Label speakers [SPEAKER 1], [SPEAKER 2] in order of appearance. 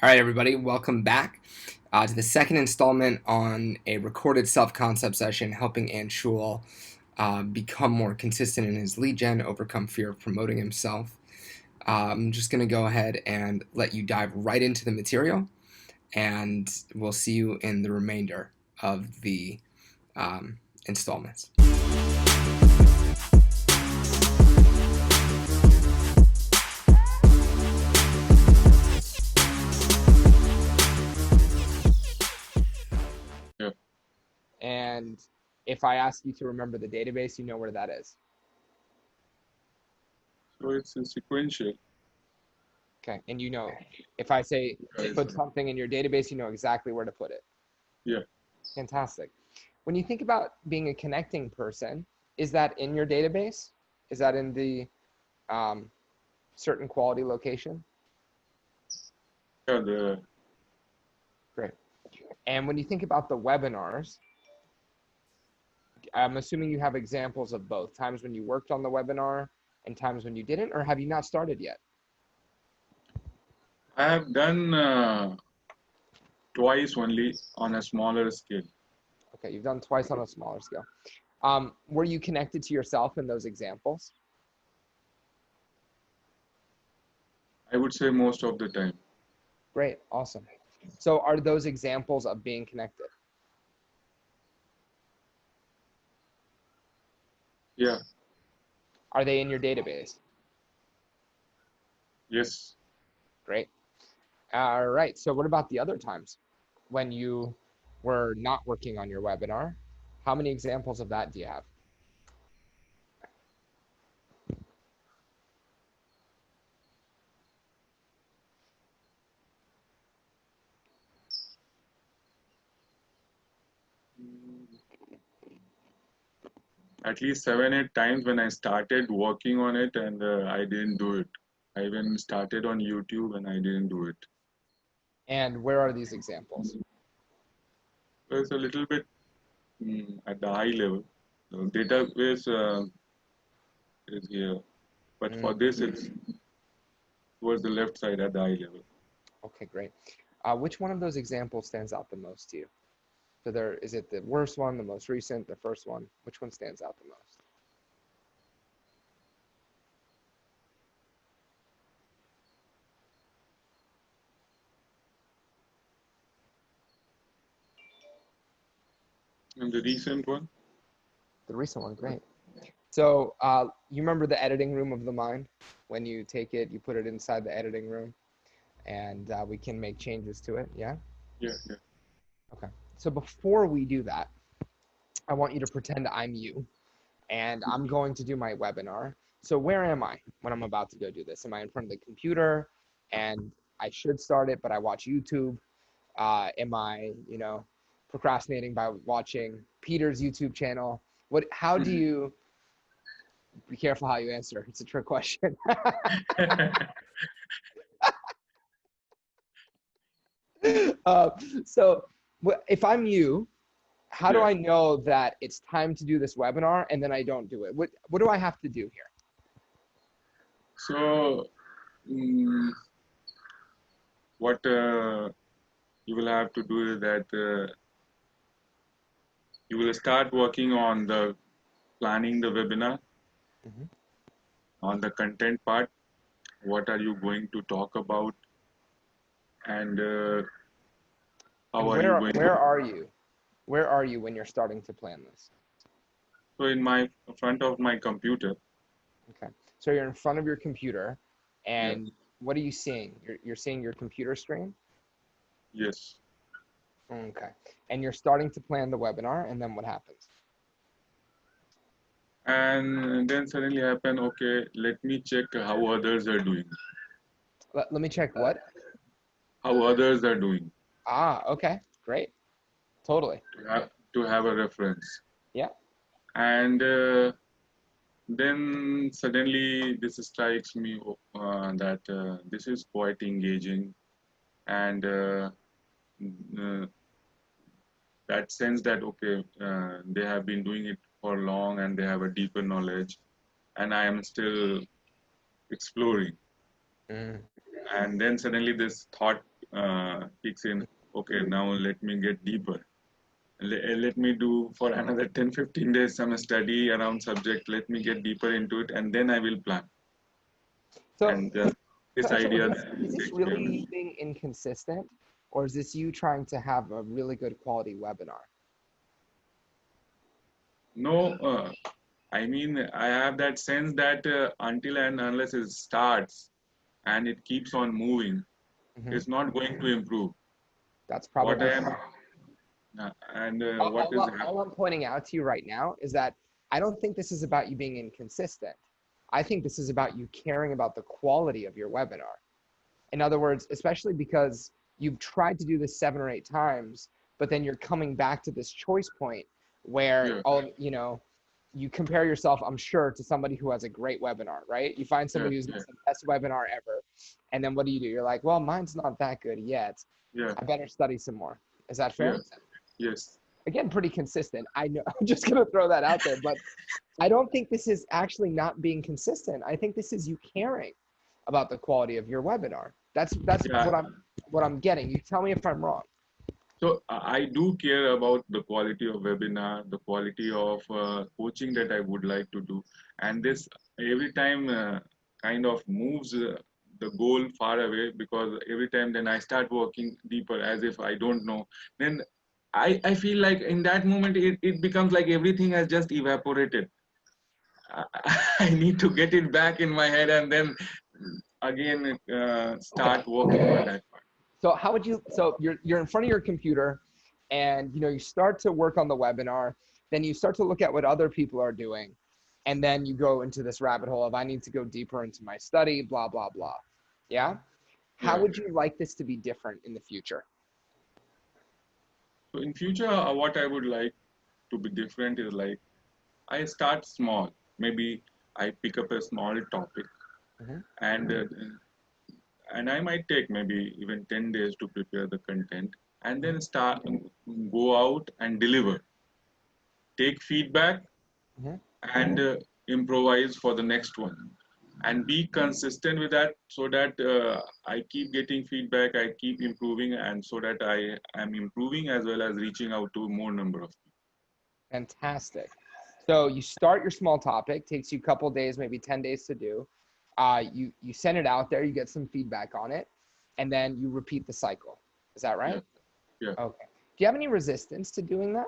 [SPEAKER 1] All right, everybody, welcome back to the second installment on a recorded self-concept session helping Anshul become more consistent in his lead gen, overcome fear of promoting himself. I'm just going to go ahead and let you dive right into the material, and we'll see you in the remainder of the installments.
[SPEAKER 2] Yeah.
[SPEAKER 1] And if I ask you to remember the database, you know where that is.
[SPEAKER 2] So it's sequential.
[SPEAKER 1] Okay, and you know, if I say
[SPEAKER 2] Guys.
[SPEAKER 1] put something in your database, you know exactly where to put it.
[SPEAKER 2] Yeah.
[SPEAKER 1] Fantastic. When you think about being a connecting person, is that in your database? Is that in the um, certain quality location?
[SPEAKER 2] Yeah.
[SPEAKER 1] Great. And when you think about the webinars, I'm assuming you have examples of both times when you worked on the webinar and times when you didn't, or have you not started yet?
[SPEAKER 2] I have done twice only on a smaller scale.
[SPEAKER 1] Okay, you've done twice on a smaller scale. Were you connected to yourself in those examples?
[SPEAKER 2] I would say most of the time.
[SPEAKER 1] Great, awesome. So are those examples of being connected?
[SPEAKER 2] Yeah.
[SPEAKER 1] Are they in your database?
[SPEAKER 2] Yes.
[SPEAKER 1] Great. All right. So what about the other times when you were not working on your webinar? How many examples of that do you have?
[SPEAKER 2] At least 7, 8 times when I started working on it and I didn't do it. I even started on YouTube and I didn't do it.
[SPEAKER 1] And where are these examples?
[SPEAKER 2] So it's a little bit at the high level. The database is here, but for
[SPEAKER 1] Mm,
[SPEAKER 2] this it's towards the left side at the high level.
[SPEAKER 1] okay, great. Which one of those examples stands out the most to you? So there, is it the worst one, the most recent, the first one? Which one stands out the most?
[SPEAKER 2] And the recent one,
[SPEAKER 1] The recent one, great. So you remember the editing room of the mind? When you take it, you put it inside the editing room, and we can make changes to it. Yeah.
[SPEAKER 2] yeah, yeah.
[SPEAKER 1] Okay. So before we do that, I want you to pretend I'm you, and I'm going to do my webinar. So where am I when I'm about to go do this? Am I in front of the computer and I should start it, but I watch YouTube? Am I, procrastinating by watching Peter's YouTube channel? How do you, be careful how you answer. It's a trick question. uh, so if I'm you, how do
[SPEAKER 2] Yeah.
[SPEAKER 1] I know that it's time to do this webinar and then I don't do it? What do I have to do here?
[SPEAKER 2] So, what you will have to do is that you will start working on the planning the webinar,
[SPEAKER 1] Mhm.
[SPEAKER 2] on the content part. What are you going to talk about, and how
[SPEAKER 1] And
[SPEAKER 2] are you
[SPEAKER 1] where
[SPEAKER 2] going
[SPEAKER 1] where
[SPEAKER 2] to?
[SPEAKER 1] are you? Where are you when you're starting to plan this?
[SPEAKER 2] So, in my front of my computer,
[SPEAKER 1] Okay. So you're in front of your computer
[SPEAKER 2] yeah,
[SPEAKER 1] and what are you seeing? You're seeing your computer screen?
[SPEAKER 2] yes,
[SPEAKER 1] Okay. And you're starting to plan the webinar and then what happens?
[SPEAKER 2] and then suddenly happen. Okay, let me check how others are doing.
[SPEAKER 1] Let me check what?
[SPEAKER 2] How others are doing
[SPEAKER 1] Ah, okay. Great. Totally.
[SPEAKER 2] to have a reference,
[SPEAKER 1] Yeah.
[SPEAKER 2] and then suddenly this strikes me that this is quite engaging, and uh, that sense that okay, they have been doing it for long and they have a deeper knowledge, and I am still exploring.
[SPEAKER 1] Mm.
[SPEAKER 2] And then suddenly this thought kicks in. Okay, now let me get deeper. Let me do for another 10-15 days some study around subject. Let me get deeper into it, and then I will plan.
[SPEAKER 1] So,
[SPEAKER 2] And
[SPEAKER 1] so
[SPEAKER 2] this
[SPEAKER 1] Anshul,
[SPEAKER 2] idea
[SPEAKER 1] is this
[SPEAKER 2] takes me
[SPEAKER 1] really
[SPEAKER 2] away.
[SPEAKER 1] you being inconsistent, or is this you trying to have a really good quality webinar?
[SPEAKER 2] No, I mean, I have that sense that until and unless it starts and it keeps on moving,
[SPEAKER 1] Hmm.
[SPEAKER 2] it's not going to improve.
[SPEAKER 1] That's
[SPEAKER 2] What I
[SPEAKER 1] probably
[SPEAKER 2] am, and
[SPEAKER 1] all,
[SPEAKER 2] what is
[SPEAKER 1] all,
[SPEAKER 2] happening.
[SPEAKER 1] all I'm pointing out to you right now is that I don't think this is about you being inconsistent. I think this is about you caring about the quality of your webinar. In other words, especially because you've tried to do this 7 or 8 times, but then you're coming back to this choice point where,
[SPEAKER 2] Yeah,
[SPEAKER 1] oh, you compare yourself, I'm sure, to somebody who has a great webinar, right? You find
[SPEAKER 2] yeah,
[SPEAKER 1] somebody who's
[SPEAKER 2] yeah,
[SPEAKER 1] got the best webinar ever. And then what do? You're like, well, mine's not that good yet.
[SPEAKER 2] yeah,
[SPEAKER 1] I better study some more. Is that
[SPEAKER 2] yeah,
[SPEAKER 1] fair?
[SPEAKER 2] yes.
[SPEAKER 1] Again, pretty consistent. I know, I'm just going to throw that out there, but I don't think this is actually not being consistent. I think this is you caring about the quality of your webinar. That's
[SPEAKER 2] Yeah.
[SPEAKER 1] what I'm getting. You tell me if I'm wrong.
[SPEAKER 2] So I do care about the quality of webinar, the quality of coaching that I would like to do, and this every time kind of moves the goal far away because every time then I start working deeper as if I don't know. Then I feel like in that moment it becomes like everything has just evaporated. I, I need to get it back in my head and then again
[SPEAKER 1] Okay.
[SPEAKER 2] start working on that part.
[SPEAKER 1] So how would you? So you're in front of your computer, and you start to work on the webinar. Then you start to look at what other people are doing, and then you go into this rabbit hole of I need to go deeper into my study. Blah blah blah. Yeah. How
[SPEAKER 2] Yeah.
[SPEAKER 1] would you like this to be different in the future?
[SPEAKER 2] So in future, what I would like to be different is like I start small. Maybe I pick up a small topic
[SPEAKER 1] Mhm.
[SPEAKER 2] and and I might take maybe even 10 days to prepare the content and then start go out and deliver. Take feedback
[SPEAKER 1] Mhm.
[SPEAKER 2] and improvise for the next one and be consistent with that so that I keep getting feedback, I keep improving and so that I am improving as well as reaching out to more number of people.
[SPEAKER 1] Fantastic. So you start your small topic, takes you a couple days, maybe 10 days to do. You send it out there, you get some feedback on it, and then you repeat the cycle. Is that
[SPEAKER 2] Yeah,
[SPEAKER 1] right?
[SPEAKER 2] yeah.
[SPEAKER 1] Okay. Do you have any resistance to doing that?